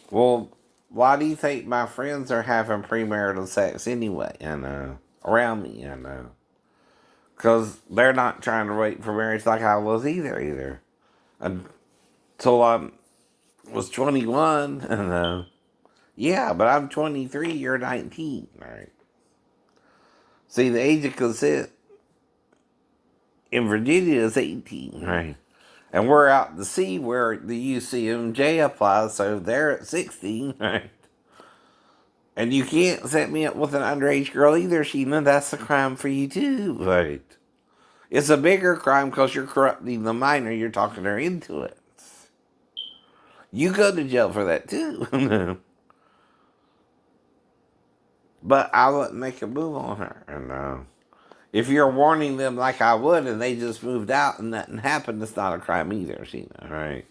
Well, why do you think my friends are having premarital sex anyway? Around me, because they're not trying to wait for marriage like I was either. Until I was 21, yeah, but I'm 23. You're 19, right? See, the age of consent in Virginia is 18, right? And we're out to sea where the UCMJ applies, so they're at 16, right? And you can't set me up with an underage girl either, Sheena. That's a crime for you too, right? It's a bigger crime because you're corrupting the minor. You're talking her into it. You go to jail for that too. But I wouldn't make a move on her. And if you're warning them like I would and they just moved out and nothing happened, it's not a crime either, Sheena, right?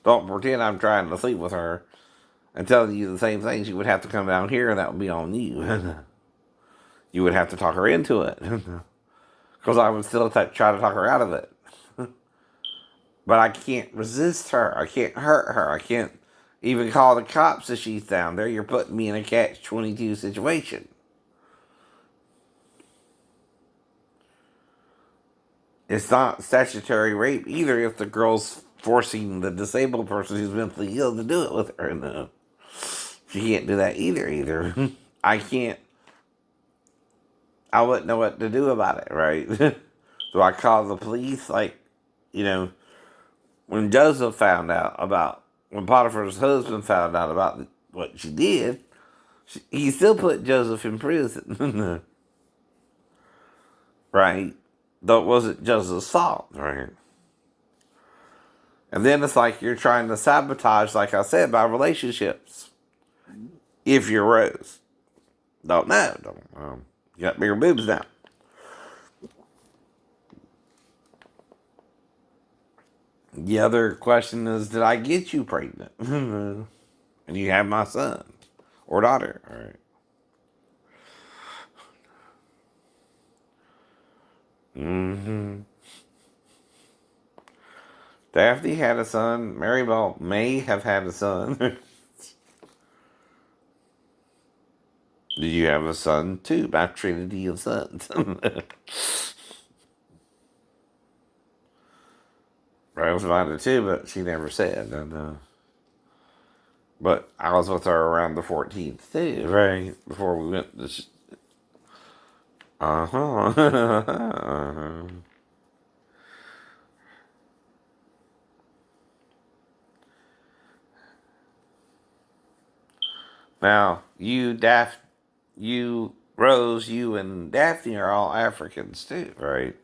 Don't pretend I'm trying to sleep with her and telling you the same things. You would have to come down here and that would be on you. You would have to talk her into it. Because I would still try to talk her out of it. But I can't resist her. I can't hurt her. I can't even call the cops if she's down there. You're putting me in a catch-22 situation. It's not statutory rape either if the girl's forcing the disabled person who's mentally ill to do it with her. No. She can't do that either. I can't. I wouldn't know what to do about it, right? Do I call the police? Like, you know, when Joseph found out about, when Potiphar's husband found out about what she did, he still put Joseph in prison, right? Though it wasn't Joseph's fault, right? And then it's like you're trying to sabotage, like I said, my relationships. If you're Rose, don't know. Don't, you got bigger boobs now. The other question is, did I get you pregnant? And you have my son or daughter, all right? Mm-hmm. Daphne had a son. Maribel may have had a son. Did you have a son too? By Trinity of sons. Rose might have too, but she never said. But I was with her around the 14th too, right? Before we went to. Uh-huh. Now, Rose, you and Daphne are all Africans too, right?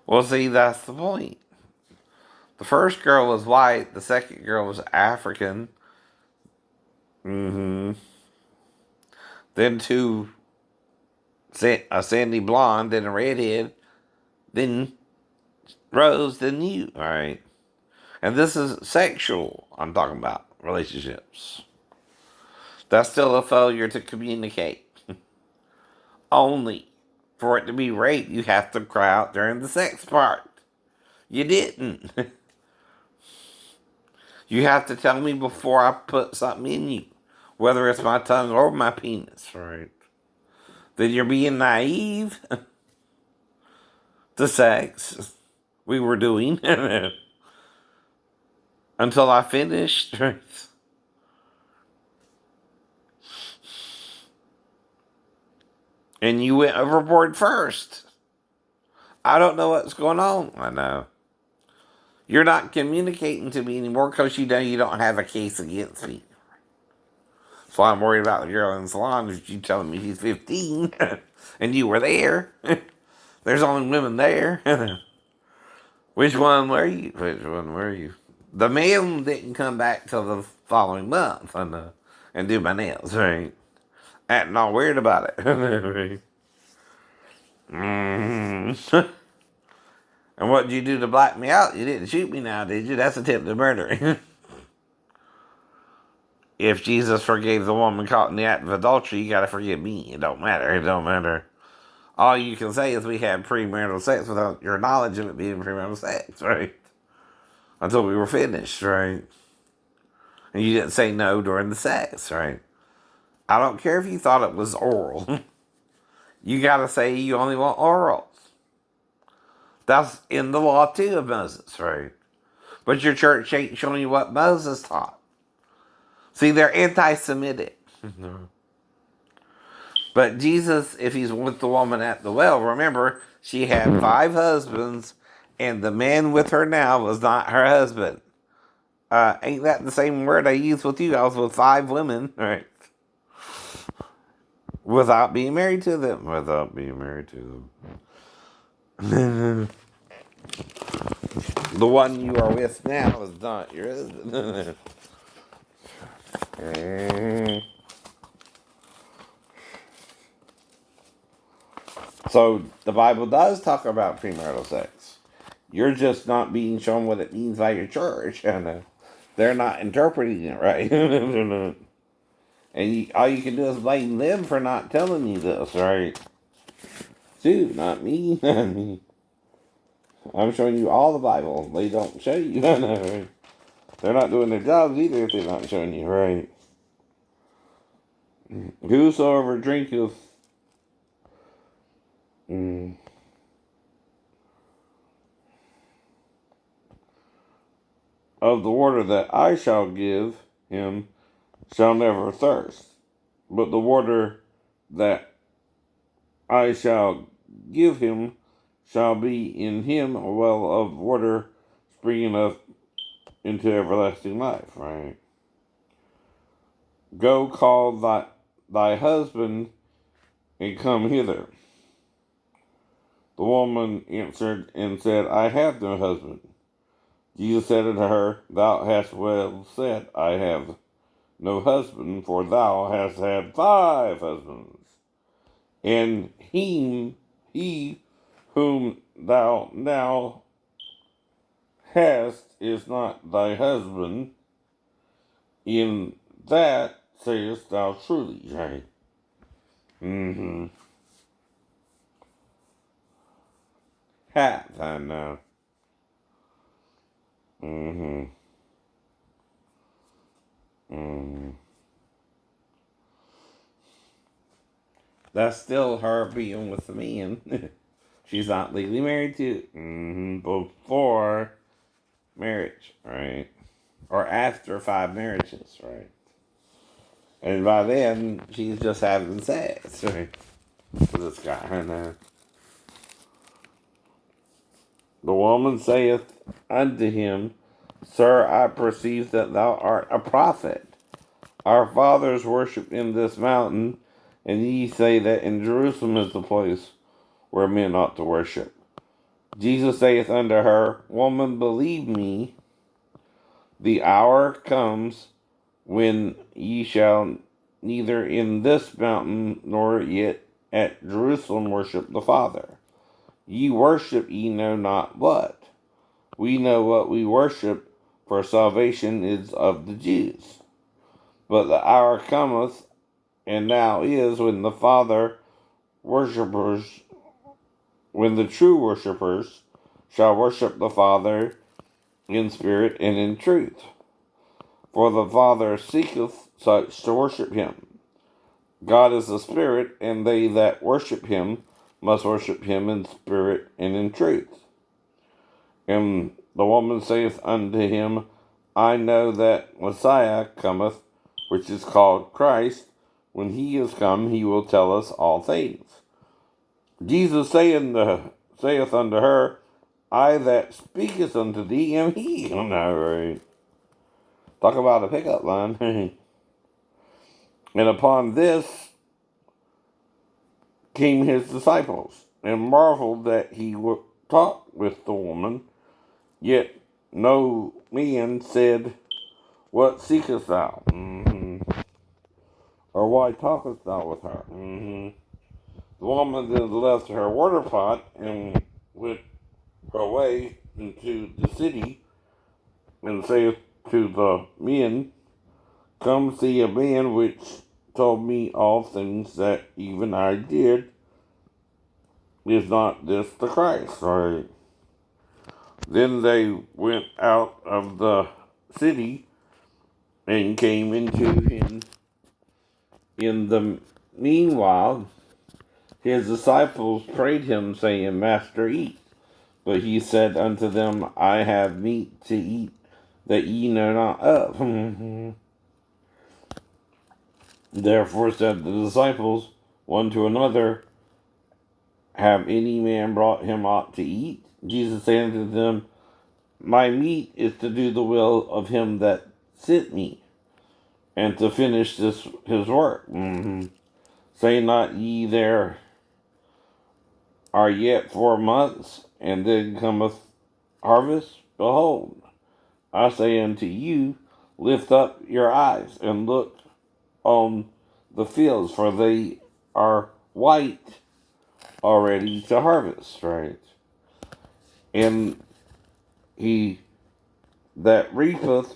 Well, see, that's the point. The first girl was white, the second girl was African. Mm-hmm. Then a sandy blonde, then a redhead, then Rose, then you, all right? And this is sexual, I'm talking about, relationships. That's still a failure to communicate. Only for it to be rape, you have to cry out during the sex part. You didn't. You have to tell me before I put something in you, whether it's my tongue or my penis, right? Then you're being naive to sex we were doing until I finished, right? And you went overboard first. I don't know what's going on. I know. You're not communicating to me anymore because you know you don't have a case against me. So I'm worried about the girl in the salon. If you telling me she's 15 and you were there, there's only women there. Which one were you? Which one were you? The male didn't come back till the following month and do my nails, right? Acting all weird about it. Mm. And what did you do to black me out? You didn't shoot me now, did you? That's attempted murder. If Jesus forgave the woman caught in the act of adultery, you gotta forgive me. It don't matter. It don't matter. All you can say is we had premarital sex without your knowledge of it being premarital sex, right? Until we were finished, right? And you didn't say no during the sex, right? I don't care if you thought it was oral. You gotta say you only want oral. That's in the law too of Moses, right? But your church ain't showing you what Moses taught. See, they're anti-Semitic. But Jesus, if he's with the woman at the well, remember, she had 5 husbands, and the man with her now was not her husband. Ain't that the same word I used with you? I was with 5 women, right? Without being married to them. Without being married to them. The one you are with now is not your husband. So the Bible does talk about premarital sex. You're just not being shown what it means by your church, and they're not interpreting it right. And all you can do is blame them for not telling you this, right? Dude, not me. I'm showing you all the Bible. They don't show you. They're not doing their jobs either if they're not showing you, right? Whosoever drinketh of the water that I shall give him shall never thirst, but the water that I shall give him shall be in him a well of water springing up into everlasting life, right? Go call thy husband and come hither. The woman answered and said, I have no husband. Jesus said unto her, Thou hast well said, I have no husband, for thou hast had 5 husbands. And he whom thou now hast is not thy husband. In that sayest thou truly, right? Have I know. That's still her being with the man. She's not legally married to before marriage, right? Or after 5 marriages, right? And by then, she's just having sex, right? With this guy, and the woman saith unto him, Sir, I perceive that thou art a prophet. Our fathers worshipped in this mountain, and ye say that in Jerusalem is the place where men ought to worship. Jesus saith unto her, Woman, believe me, the hour comes when ye shall neither in this mountain nor yet at Jerusalem worship the Father. Ye worship ye know not what. We know what we worship, for salvation is of the Jews. But the hour cometh, and now is, when the true worshippers shall worship the Father in spirit and in truth. For the Father seeketh such to worship him. God is the Spirit, and they that worship him must worship him in spirit and in truth. And the woman saith unto him, I know that Messiah cometh, which is called Christ. When he is come, he will tell us all things. Jesus saith unto her, I that speaketh unto thee am he. Oh, no, right? Talk about a pickup line. And upon this came his disciples, and marveled that he talked with the woman. Yet no man said, What seekest thou? Or why talkest thou with her? The woman then left her water pot and went her way into the city, and saith to the men, Come see a man which told me all things that even I did. Is not this the Christ? Right? Then they went out of the city and came into him. In the meanwhile, his disciples prayed him, saying, Master, eat. But he said unto them, I have meat to eat that ye know not of. Therefore said the disciples one to another, Have any man brought him aught to eat? Jesus answered them, My meat is to do the will of him that sent me, and to finish his work. Say not ye, there are yet 4 months, and then cometh harvest? Behold, I say unto you, lift up your eyes and look on the fields, for they are white already to harvest, right? And he that reapeth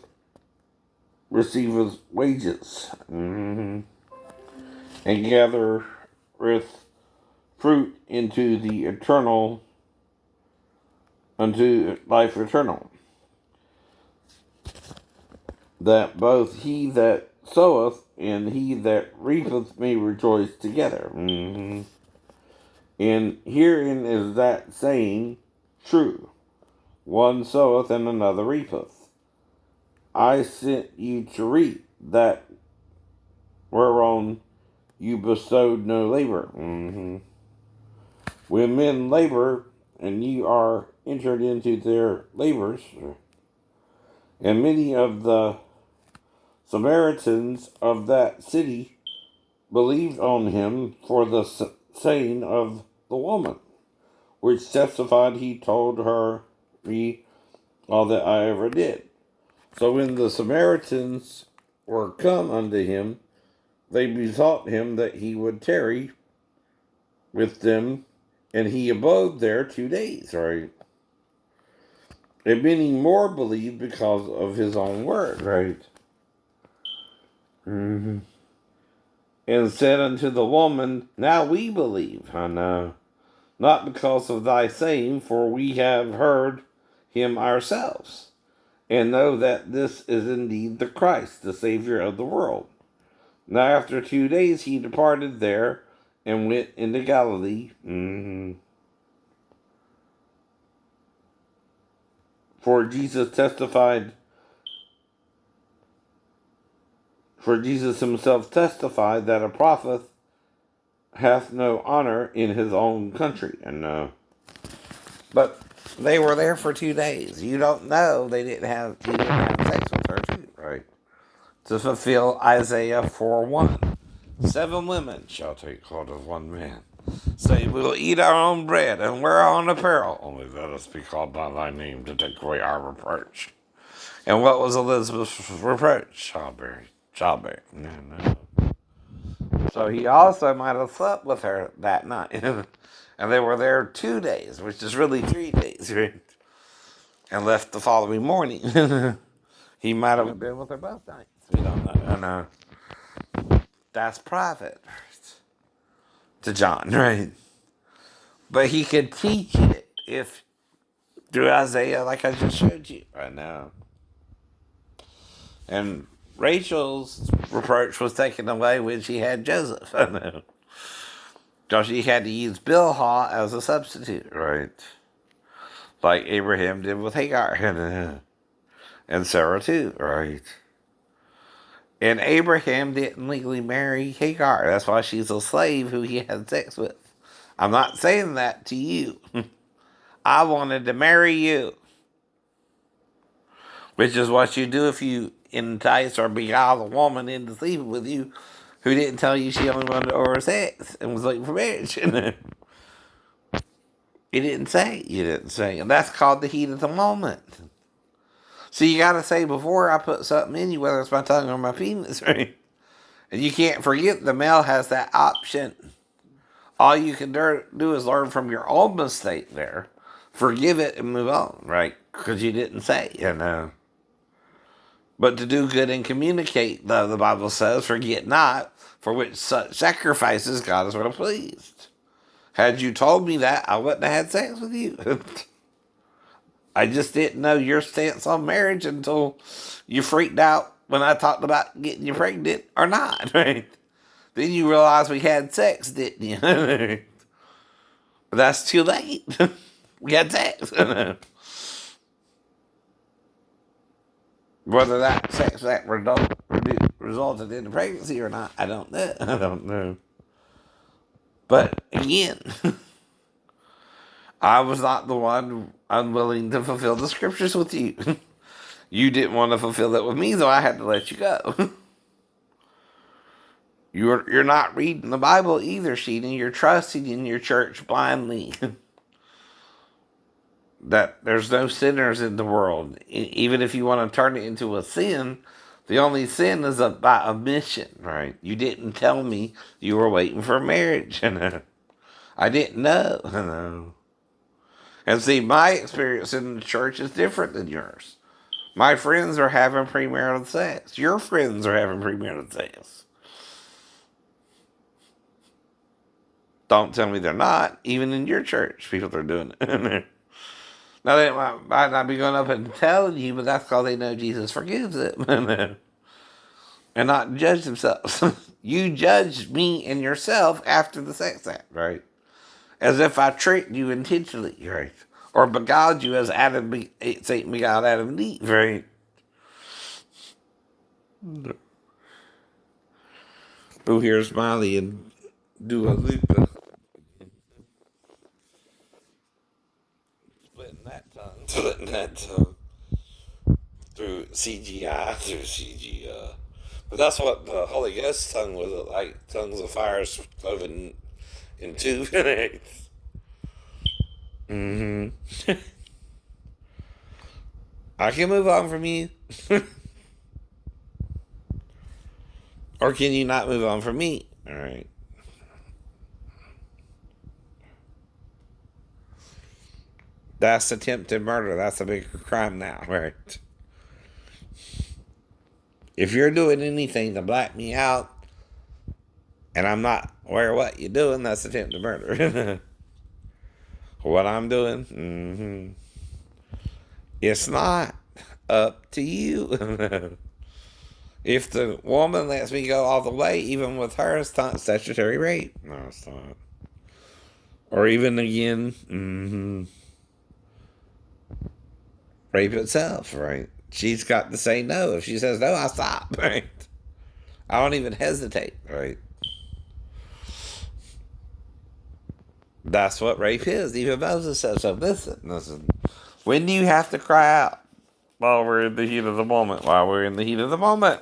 receiveth wages, and gathereth fruit into the eternal, unto life eternal, that both he that soweth and he that reapeth may rejoice together. And herein is that saying true, one soweth and another reapeth. I sent you to reap that whereon you bestowed no labor. When men labor, and you are entered into their labors, and many of the Samaritans of that city believed on him for the saying of the woman, which testified he told her me all that I ever did. So when the Samaritans were come unto him, they besought him that he would tarry with them, and he abode there 2 days, right? And many more believed because of his own word, right? And said unto the woman, Now we believe, I know, not because of thy saying, for we have heard him ourselves, and know that this is indeed the Christ, the Savior of the world. Now after 2 days he departed there and went into Galilee. For Jesus himself testified that a prophet hath no honor in his own country. But they were there for 2 days. You don't know he didn't have sex with her too, right? To fulfill Isaiah 4:1. 7 women shall take hold of one man. Say, we will eat our own bread and wear our own apparel. Only let us be called by thy name to take away our reproach. And what was Elizabeth's reproach? Childbearing. So he also might have slept with her that night. And they were there 2 days, which is really 3 days, right? And left the following morning. He might have been with her both nights. We don't know. That's private to John, right? But he could teach it if through Isaiah, like I just showed you right now. And Rachel's reproach was taken away when she had Joseph. I know. Because she had to use Bilhah as a substitute, right? Like Abraham did with Hagar. And Sarah too, right? And Abraham didn't legally marry Hagar. That's why she's a slave who he had sex with. I'm not saying that to you. I wanted to marry you. Which is what you do if you entice or beguile a woman into sleeping with you who didn't tell you she only wanted oral sex and was looking for marriage. He didn't say. You didn't say. And that's called the heat of the moment. So you got to say before I put something in you, whether it's my tongue or my penis, right? And you can't forget the male has that option. All you can do is learn from your own mistake there, forgive it, and move on, right? Because you didn't say, But to do good and communicate, though, the Bible says, forget not, for which such sacrifices God is well pleased. Had you told me that, I wouldn't have had sex with you. I just didn't know your stance on marriage until you freaked out when I talked about getting you pregnant or not, right? Then you realize we had sex, didn't you? But that's too late. We had sex. Whether that sex act resulted in the pregnancy or not, I don't know. I don't know. But again, I was not the one unwilling to fulfill the scriptures with you. You didn't want to fulfill it with me, so I had to let you go. You're not reading the Bible either, Sheena. You're trusting in your church blindly. That there's no sinners in the world. Even if you want to turn it into a sin, the only sin is by omission, right? You didn't tell me you were waiting for marriage. I didn't know. And see, my experience in the church is different than yours. My friends are having premarital sex. Your friends are having premarital sex. Don't tell me they're not. Even in your church, people are doing it. Now, they might not be going up and telling you, but that's because they know Jesus forgives it. And not judge themselves. You judged me and yourself after the sex act, right? As if I tricked you intentionally, right? Or beguiled you as Satan beguiled Adam and Eve, right? Oh, here's Molly and Dua Lipa. Splitting that tongue through CGI, through CGI. But that's what the Holy Ghost tongue was like. Tongues of fire cloven in two minutes. I can move on from you. Or can you not move on from me? All right. That's attempted murder. That's a bigger crime now, right? If you're doing anything to black me out and I'm not aware of what you're doing, that's attempted murder. What I'm doing, it's not up to you. If the woman lets me go all the way, even with her, it's not statutory rape. No, it's not. Or even again, rape itself, right? She's got to say no. If she says no, I stop, right? I don't even hesitate, right? That's what rape is. Even Moses says so. Listen. When do you have to cry out? While we're in the heat of the moment. While we're in the heat of the moment.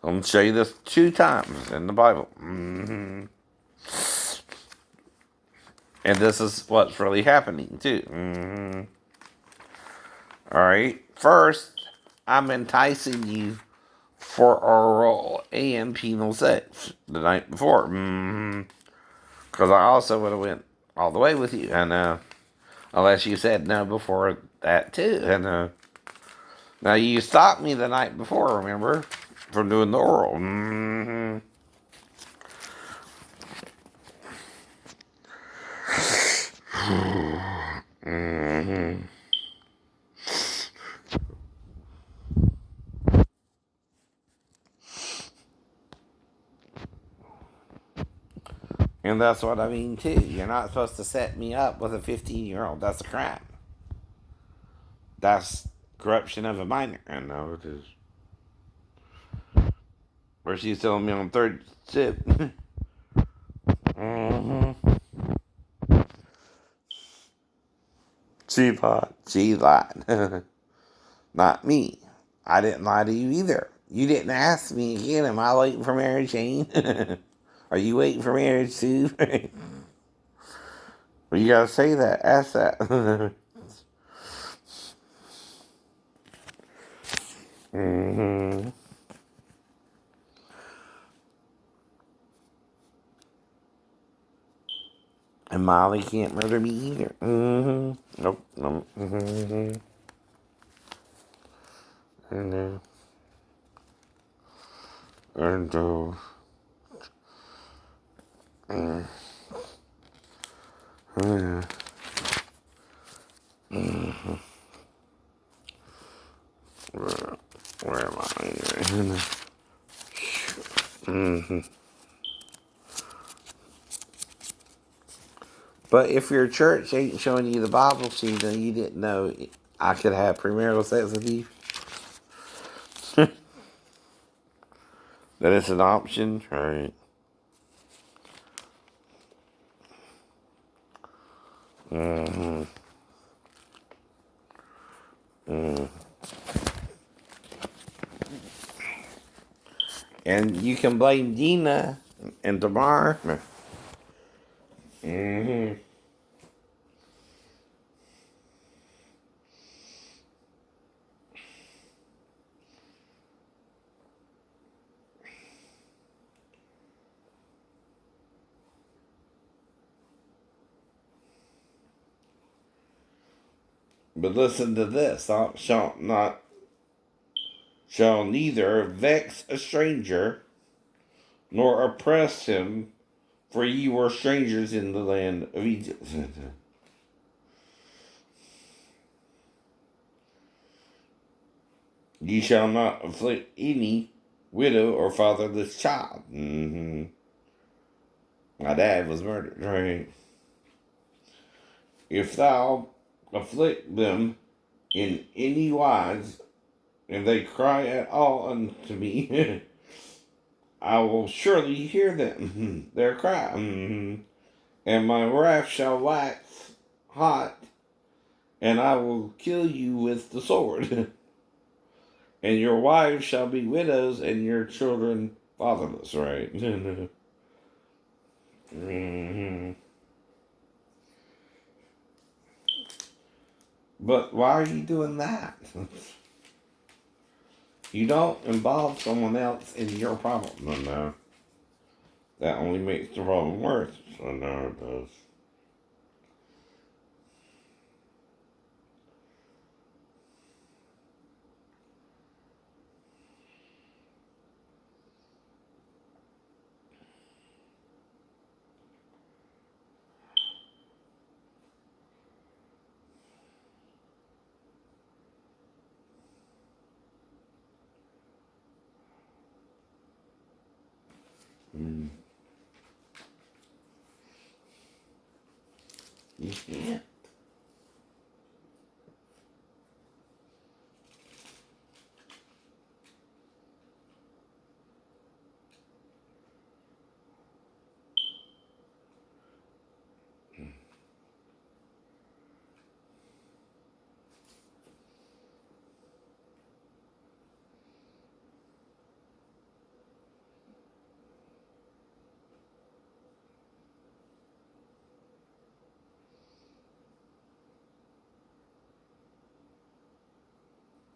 I'm going to show you this 2 times in the Bible. And this is what's really happening, too. All right. First, I'm enticing you for oral and penal sex the night before. Because I also would have went all the way with you. And unless you said no before that, too. And now, you stopped me the night before, remember? From doing the oral. And that's what I mean, too. You're not supposed to set me up with a 15-year-old. That's a crime. That's corruption of a minor. I know it is. Where she's telling me on third sip. She lied. Not me. I didn't lie to you either. You didn't ask me again, am I waiting for marriage, Shane? Are you waiting for marriage too? Well, you gotta say that. Ask that. And Molly can't murder me either. Nope. And Where am I? Hmm. But if your church ain't showing you the Bible, see, then you didn't know I could have premarital sex with you. That it's an option, right? Mm-hmm. Mm. And you can blame Dina and Tamar. Mm-hmm. But listen to this: "Thou shalt not shall neither vex a stranger nor oppress him, for ye were strangers in the land of Egypt." Ye shall not afflict any widow or fatherless child. Mm-hmm. My dad was murdered, right? If thou afflict them in any wise, and they cry at all unto me, I will surely hear them, their cry. Mm-hmm. And my wrath shall wax hot, and I will kill you with the sword. And your wives shall be widows, and your children fatherless, right? Mm-hmm. But why are you doing that? You don't involve someone else in your problem. No, no. That only makes the problem worse. So no, it does. Mm. You can't.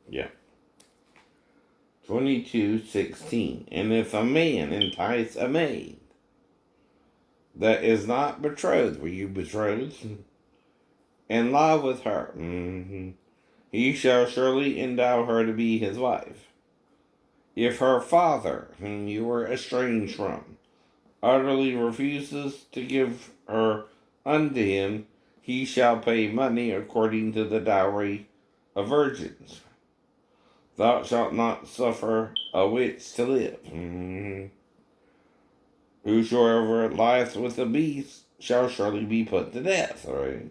Yeah. 22:16. And if a man entice a maid that is not betrothed, were you betrothed? And lie with her, mm-hmm, he shall surely endow her to be his wife. If her father, whom you were estranged from, utterly refuses to give her unto him, he shall pay money according to the dowry of virgins. Thou shalt not suffer a witch to live. Mm-hmm. Whosoever lieth with a beast shall surely be put to death. All right.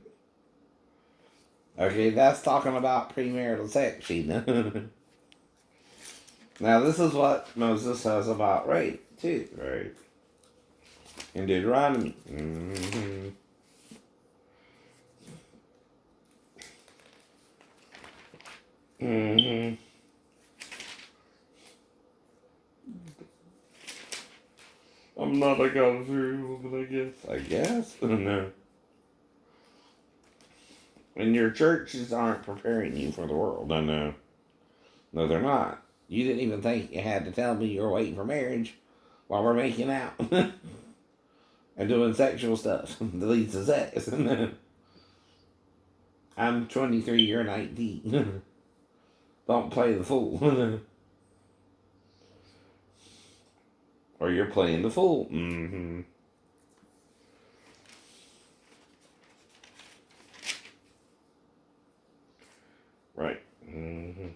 Okay, that's talking about premarital sex, Sheena. Now, this is what Moses says about rape, too, right? In Deuteronomy. Mm-hmm. Mm-hmm. I'm not a God fearing woman, I guess. I guess. No. And your churches aren't preparing you for the world. I know. No, they're not. You didn't even think you had to tell me you were waiting for marriage while we're making out and doing sexual stuff that leads to sex. I'm 23, you're 19. Don't play the fool. Or you're playing the fool. Mm-hmm. Right. Mm-hmm.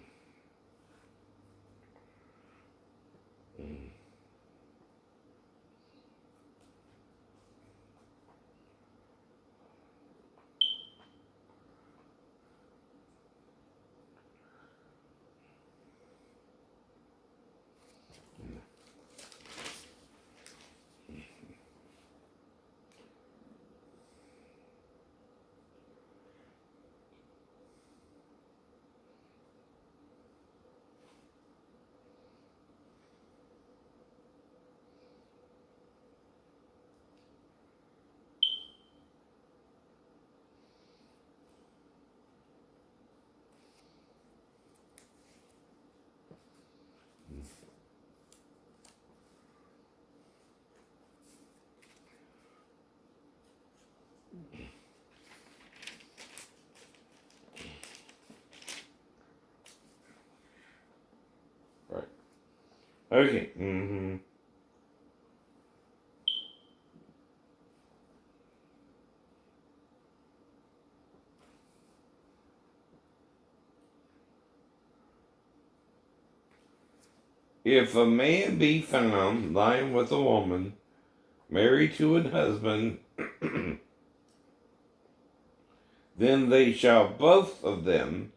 Right. Okay. Mm-hmm. If a man be found lying with a woman married to a husband, then they shall both of them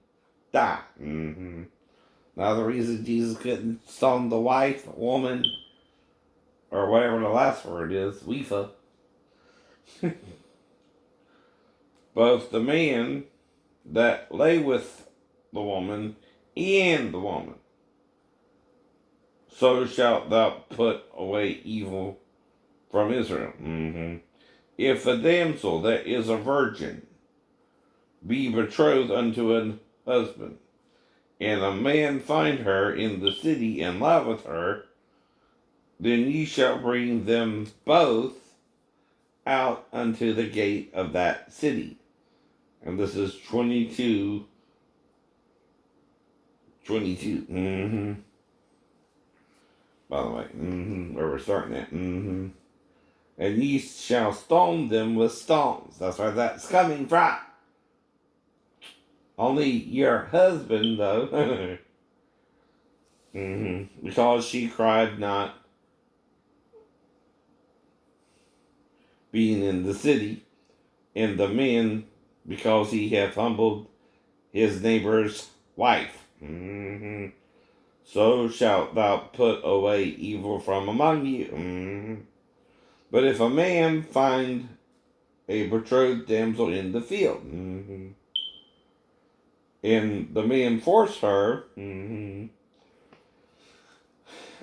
die. Mm-hmm. Now, the reason Jesus couldn't stone the wife, woman, or whatever the last word is, Weefa, both the man that lay with the woman and the woman, so shalt thou put away evil from Israel. Mm-hmm. If a damsel that is a virgin be betrothed unto an husband, and a man find her in the city and lie with her, then ye shall bring them both out unto the gate of that city. And this is 22. Mm-hmm. By the way, where we're starting at. Mm-hmm. And ye shall stone them with stones. That's where that's coming from. Only your husband, though, because she cried not, being in the city, and the man, because he hath humbled his neighbor's wife. So shalt thou put away evil from among you. But if a man find a betrothed damsel in the field, and the man force her, and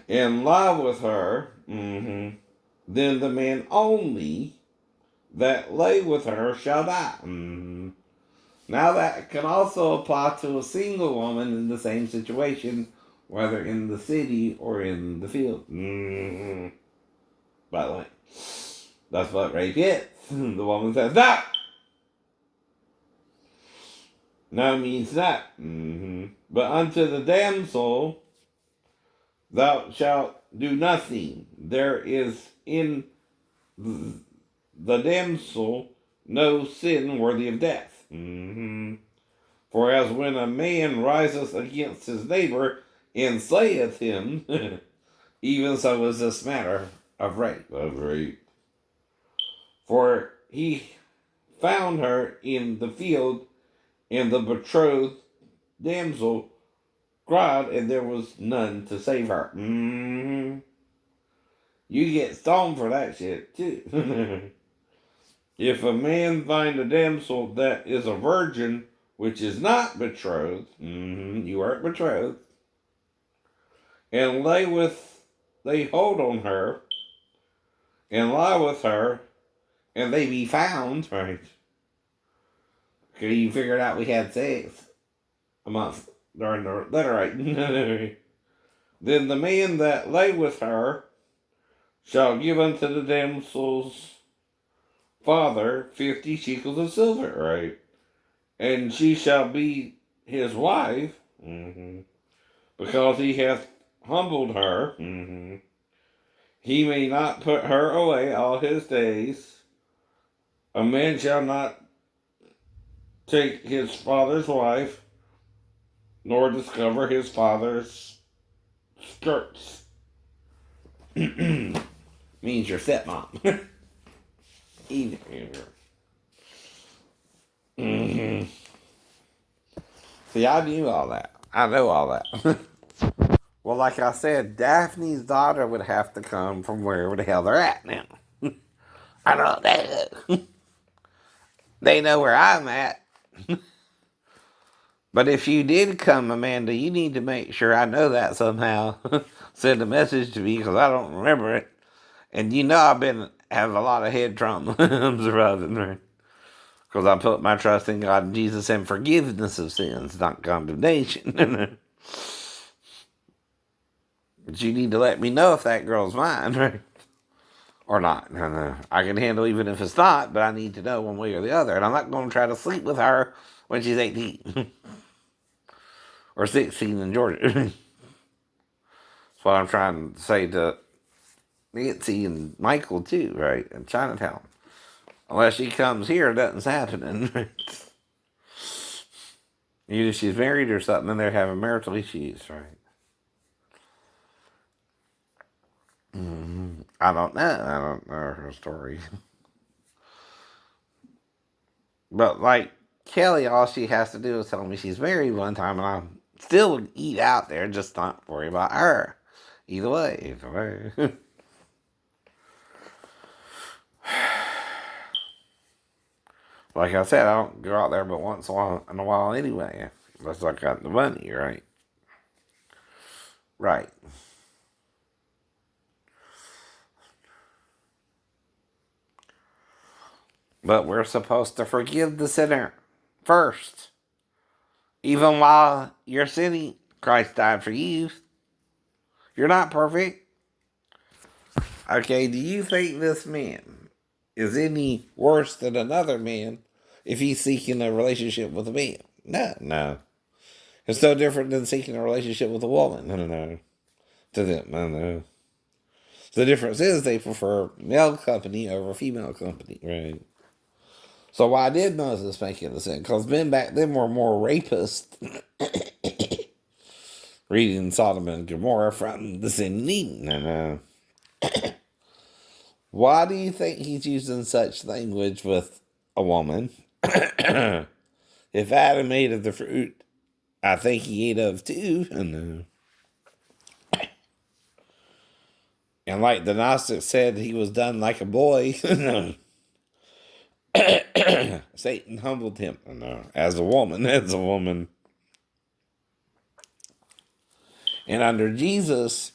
lie with her, then the man only that lay with her shall die. Now that can also apply to a single woman in the same situation, whether in the city or in the field. By the way, that's what rape is. The woman says, no! No means that. But unto the damsel thou shalt do nothing. There is in the damsel no sin worthy of death. For as when a man riseth against his neighbor and slayeth him, even so is this matter of rape. For he found her in the field, and the betrothed damsel cried, and there was none to save her. You get stoned for that shit, too. If a man find a damsel that is a virgin, which is not betrothed, you aren't betrothed, and they hold on her, and lie with her, and they be found, right? Because you figured out we had sex a month during the letter writing. Then the man that lay with her shall give unto the damsel's father 50 shekels of silver, right? And she shall be his wife, because he hath humbled her. He may not put her away all his days. A man shall not take his father's wife, nor discover his father's skirts. Means your stepmom. Either. See, I knew all that. I know all that. Well, like I said, Daphne's daughter would have to come from wherever the hell they're at now. I know they They know where I'm at. But if you did come, Amanda, you need to make sure I know that somehow. Send a message to me because I don't remember it. And you know have a lot of head trauma. I'm surviving, right? Because I put my trust in God and Jesus and forgiveness of sins, not condemnation. But you need to let me know if that girl's mine, right? Or not. I can handle even if it's not, but I need to know one way or the other. And I'm not going to try to sleep with her when she's 18 or 16 in Georgia. That's what I'm trying to say to Nancy and Michael too, right? In Chinatown. Unless she comes here, nothing's happening. Either she's married or something and they're having marital issues, right? I don't know. I don't know her story. But like Kelly, all she has to do is tell me she's married one time and I still would eat out there, just not worry about her. Either way, either way. Like I said, I don't go out there but once in a while anyway. Unless I got the money, right? Right. But we're supposed to forgive the sinner first. Even while you're sinning, Christ died for you. You're not perfect. Okay, do you think this man is any worse than another man if he's seeking a relationship with a man? No, no. It's no different than seeking a relationship with a woman. No, no. To them, no, no. The difference is they prefer male company over female company, right? So why did Moses make it a sin? Because men back then were more rapists. Reading Sodom and Gomorrah from the sin of Eden. And, why do you think he's using such language with a woman? If Adam ate of the fruit, I think he ate of too. And like the Gnostic said, he was done like a boy. Satan humbled him as a woman, as a woman. And under Jesus,